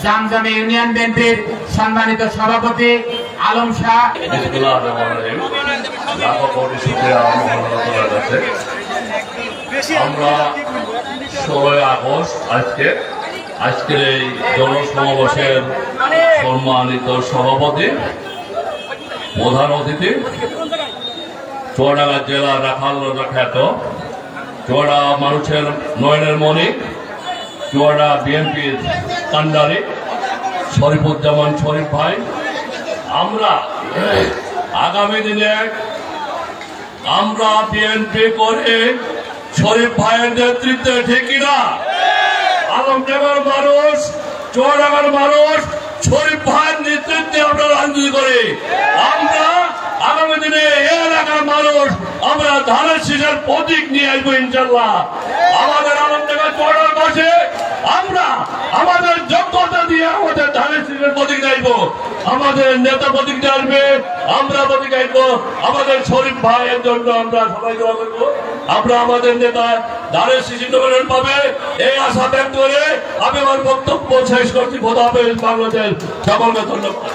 জামজামে union বিএনপির সম্মানিত সভাপতি আলম শাহ। আমরা 16 আগস্ট আজকের এই জনসমাবেশের সম্মানিত সভাপতি প্রধান অতিথি চুয়াডাঙ্গা জেলার রাখাল খ্যাত চুয়াডা মানুষের নয়নের মণি চুয়াডা বিএনপির কান্ডারি শরীফুজ্জামান শরীফ ভাই, আমরা আগামী দিনে আমরা বিএনপি করে শরীফ ভাইয়ের নেতৃত্বে, ঠিক না? আলমডাঙ্গার মানুষ, চুয়াডাঙ্গার মানুষ শরীফ ভাইয়ের নেতৃত্বে আমরা রাজনীতি করি। আমরা আগামী দিনে এই এলাকার মানুষ আমরা ধানের শীষের প্রতীক নিয়ে আসবো ইনশাল্লাহ। আমাদের আলমডাঙ্গা চুয়াডাঙ্গার পাশে আমরা আমাদের যোগ্যতা দিয়ে আমাদের ধানের শীষের প্রতীক আসবো, আমাদের নেতা প্রতীক আসবে, আমরা প্রতীক আসবো। আমাদের শরীফ ভাইয়ের জন্য আমরা সবাই দোয়া করবো, আমরা আমাদের নেতা ধানের শীষ নমিনেশন পাবে এই আশা ব্যক্ত করে আমি আমার বক্তব্য শেষ করছি। খোদা হাফেজ। বাংলাদেশ সকলকে ধন্যবাদ।